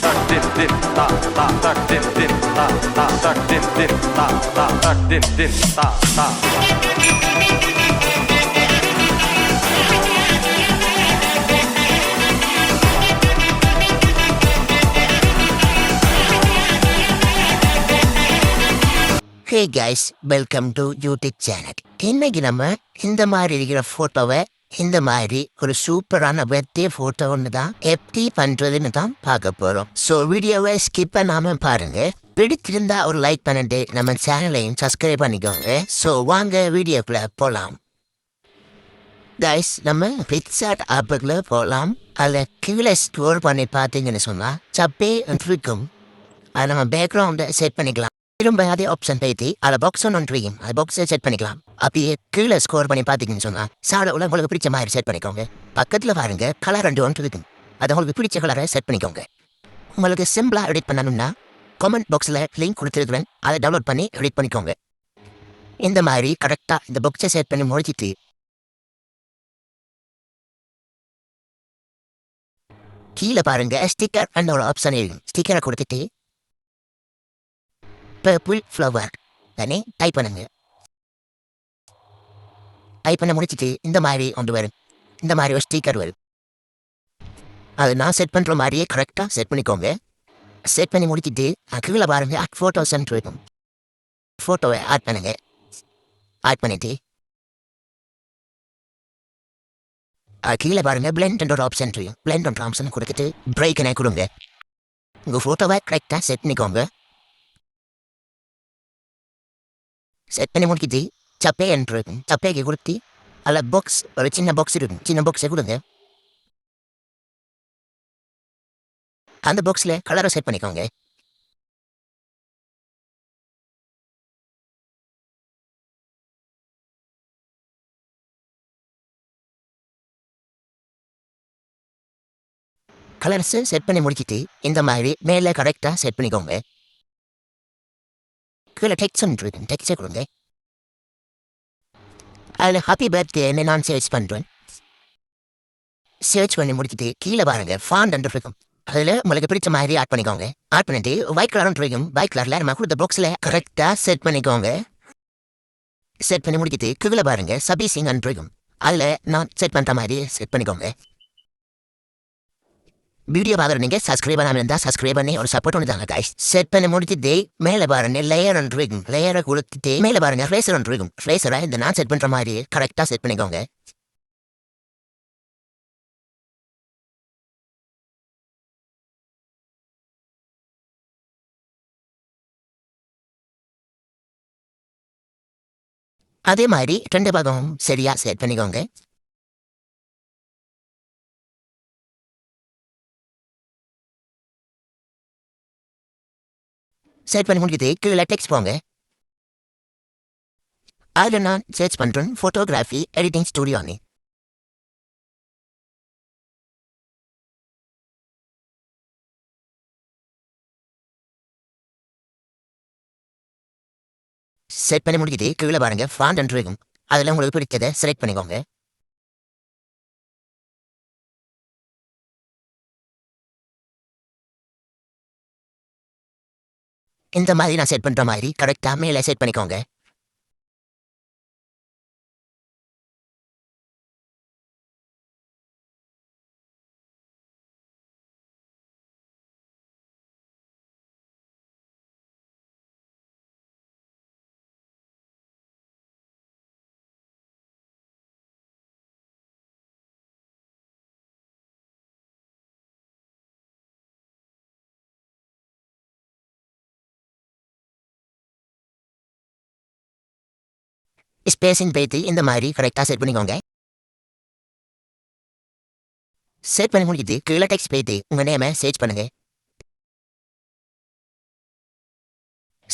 Hey guys, welcome to YouTube channel. இன்னைக்கு நம்ம இந்த மாதிரி இருக்கிற போட்டோவை இந்த மாதிரி ஒரு சூப்பரான பர்த்டே போட்டோ ஒன்று தான் எப்படி பண்றதுன்னு தான் பார்க்க போறோம். ஸோ வீடியோவை ஸ்கிப் பண்ணாம பாருங்க. பிடிச்சிருந்தா ஒரு லைக் பண்ணிட்டு நம்ம சேனலையும் சப்ஸ்கிரைப் பண்ணிக்கோங்க. ஸோ வாங்க வீடியோக்குள்ள போகலாம். கைஸ், நம்ம பிக்சார்ட் ஆப்புக்குள்ள போகலாம். அதில் கீழே ஸ்டோர் பண்ணி பார்த்தீங்கன்னு சொன்னால் சப்பே இருக்கும். அதை நம்ம பேக்ரவுண்டை செட் பண்ணிக்கலாம். திரும்ப அதே ஆப்ஷன் பேத்தி அதை பாக்ஸ் ஒன்றியும் அது பாக்ஸை செட் பண்ணிக்கலாம். அப்படியே கீழே ஸ்கோர் பண்ணி பார்த்தீங்கன்னு சொன்னால் சாட உங்களுக்கு பிடிச்ச மாதிரி செட் பண்ணிக்கோங்க. பக்கத்தில் பாருங்க கலர் 2 ஒன்று இருக்கும். அதை உங்களுக்கு பிடிச்ச கலரை செட் பண்ணிக்கோங்க. உங்களுக்கு சிம்பிளாக எடிட் பண்ணணும்னா கமெண்ட் பாக்ஸில் லிங்க் கொடுத்துருக்குறேன். அதை டவுன்லோட் பண்ணி எடிட் பண்ணிக்கோங்க. இந்த மாதிரி கரெக்டாக இந்த பாக்ஸை செட் பண்ணி முடிச்சிட்டு கீழே பாருங்க ஸ்டிக்கர் அந்த ஒரு ஆப்ஷன் இருக்கும். ஸ்டிக்கரை கொடுத்துட்டு பர்பிள் ஃப்ளவர் தானே டைப் பண்ணுங்க. டைப் பண்ண முடிச்சிட்டு இந்த மாதிரி ஒன்று வரும். இந்த மாதிரி ஒரு ஸ்டிக்கர் வரும். அது நான் செட் பண்ணுற மாதிரியே கரெக்டாக செட் பண்ணிக்கோங்க. செட் பண்ணி முடிச்சிட்டு கீழே பாருங்க ஃபோட்டோஸ் இருக்கும். ஃபோட்டோவை ஆட் பண்ணுங்க. ஆட் பண்ணிட்டு கீழே பாருங்க பிளெண்ட் ஒரு ஆப்ஷன் இருக்கும். பிளெண்ட் ஒன்று ஆப்ஷன் கொடுத்துட்டு பிரேக்கனை கொடுங்க. உங்கள் ஃபோட்டோவை கரெக்டாக செட் பண்ணிக்கோங்க. செட் பண்ணி முடிக்கிட்டு சப்பே என்று இருக்கும். சப்பேக்கு கொடுத்து அதில் பாக்ஸ் ஒரு சின்ன பாக்ஸ் இருக்கும். சின்ன பாக்ஸை கொடுங்க. அந்த பாக்ஸில் கலரை செட் பண்ணிக்கோங்க. கலர்ஸை செட் பண்ணி முடிச்சிட்டு இந்த மாதிரி மேலே கரெக்டாக செட் பண்ணிக்கோங்க. கீழே டெக்ஸ்ட் இருக்கும். டெக்ஸ்டை கொடுங்க. அதில் ஹாப்பி பர்த்டேன்னு நான் சர்ச் பண்ணுறேன். சர்ச் பண்ணி முடிச்சுட்டு கீழே பாருங்க ஃபாண்ட் என்று இருக்கும். அதில் உங்களுக்கு பிடிச்ச மாதிரி ஆட் பண்ணிக்கோங்க. ஆட் பண்ணிட்டு ஒயிட் கலர் இருக்கும். ஒயிட் கலரில் நம்ம கொடுத்த பாக்ஸில் கரெக்டாக செட் பண்ணிக்கோங்க. செட் பண்ணி முடிச்சுட்டு கீழே பாருங்க சபீசிங் இருக்கும். அதில் நான் செட் பண்ணுற மாதிரி செட் பண்ணிக்கோங்க. வீடியோ பார்க்குற நீங்கள் சப்ஸ்கிரைப் பண்ணாமல் இருந்தால் சப்ஸ்கிரைப் பண்ணி ஒரு சப்போர்ட் ஒன்று தாங்க கைஸ். செட் பண்ணி முடிச்சுட்டு மேலே பாருங்க லேயர் ஒன்று இருக்கும். லேயரை கொடுத்துட்டு மேலே பாருங்க ஃப்ளேசர் ஒன்று இருக்கும். ஃப்ளேசரை இந்த நான் செட் பண்ணுற மாதிரி கரெக்டாக செட் பண்ணிக்கோங்க. அதே மாதிரி 2 பாகமும் சரியாக செட் பண்ணிக்கோங்க. செட் பண்ணி முடிக்கிட்டு கீழே டெக்ஸ்ட் போங்க. அதில் நான் சர்ச் பண்ணுறேன் ஃபோட்டோகிராஃபி எடிட்டிங் ஸ்டுடியோன்னு. செட் பண்ணி முடிக்கிட்டு கீழே பாருங்க ஃபாண்ட் என்று இருக்கும். அதில் உங்களுக்கு பிடிச்சதை செலக்ட் பண்ணிக்கோங்க. இந்த மாதிரி நான் செட் பண்ணுற மாதிரி கரெக்டாக மேலே செட் பண்ணிக்கோங்க. ஸ்பேசிங் பேத்தி இந்த மாதிரி கரெக்டாக செட் பண்ணிக்கோங்க. செட் பண்ணி முடிக்கிட்டு கீழே டெக்ஸ்ட் பேத்தி உங்கள் நேமை சர்ச் பண்ணுங்க.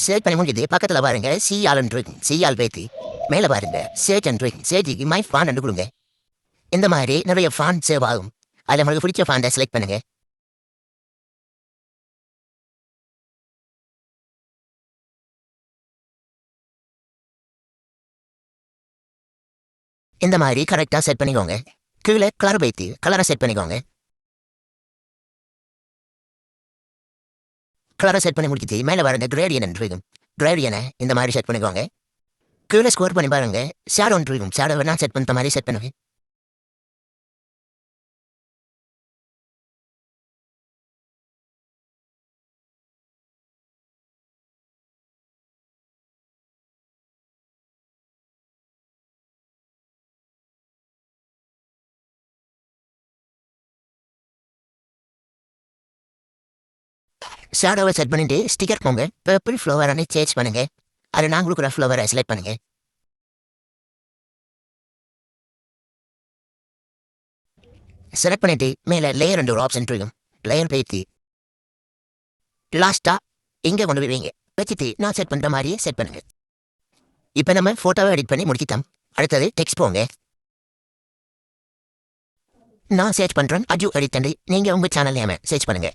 சர்ச் பண்ணி முடிக்கிட்டு பக்கத்தில் பாருங்க சிஆல் இருக்கும். சிஆல் பேத்தி மேலே பாருங்க சர்ச் இருக்கும். சர்ச்சுக்கு மை ஃபாண்ட் கொடுங்க. இந்த மாதிரி நிறைய ஃபாண்ட் சேவ் ஆகும். அதில் உங்களுக்கு பிடிச்ச ஃபாண்டை செலக்ட் பண்ணுங்க. இந்த மாதிரி கரெக்டாக செட் பண்ணிக்கோங்க. கீழே கலர் பேத்தி கலரை செட் பண்ணிக்கோங்க. கலரை செட் பண்ணி முடிக்கிட்டு மேலே வர இந்த கிரேடியன் இருக்கும் கிரேடியனை இந்த மாதிரி செட் பண்ணிக்குவாங்க. கீழே ஸ்கோர் பண்ணி பாருங்க. ஷேடோ இருக்கும். ஷேடோ வேணா செட் பண்ணுற மாதிரி செட் பண்ணுவேன். ஷேடோவை செட் பண்ணிட்டு ஸ்டிக்கர் போங்க. பர்பிள் ஃப்ளவரானே சேஞ்ச் பண்ணுங்க. அது நான் கொடுக்குற ஃப்ளவரை செலக்ட் பண்ணுங்க. செலக்ட் பண்ணிட்டு மேலே லேயர் ஒரு ஆப்ஷன் இருக்கும். லேயர் பேத்தி லாஸ்ட்டாக இங்கே கொண்டு போய் வைங்க. வச்சுட்டு நான் செட் பண்ணுற மாதிரியே செட் பண்ணுங்க. இப்போ நம்ம ஃபோட்டோவை எடிட் பண்ணி முடிக்கிட்டோம். அடுத்தது டெக்ஸ்ட் போங்க. நான் சர்ச் பண்ணுறேன் அஜு எடிட் பண்ணி நீங்கள் உங்கள் சேனல் நேமை சர்ச் பண்ணுங்க.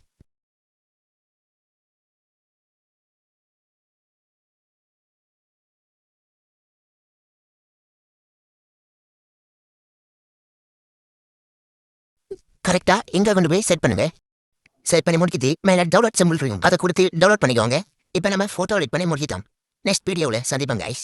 கரெக்டாக இங்கே கொண்டு போய் செட் பண்ணுங்க. செட் பண்ணி முடிக்கிட்டு மேலே டவுன்லோட் சிம்பிள் இருக்கும். அதை கொடுத்து டவுன்லோட் பண்ணிக்கோங்க. இப்போ நம்ம ஃபோட்டோ எடிட் பண்ணி முடிக்கிட்டோம். நெக்ஸ்ட் வீடியோவில் சந்திப்போம் கைஸ்.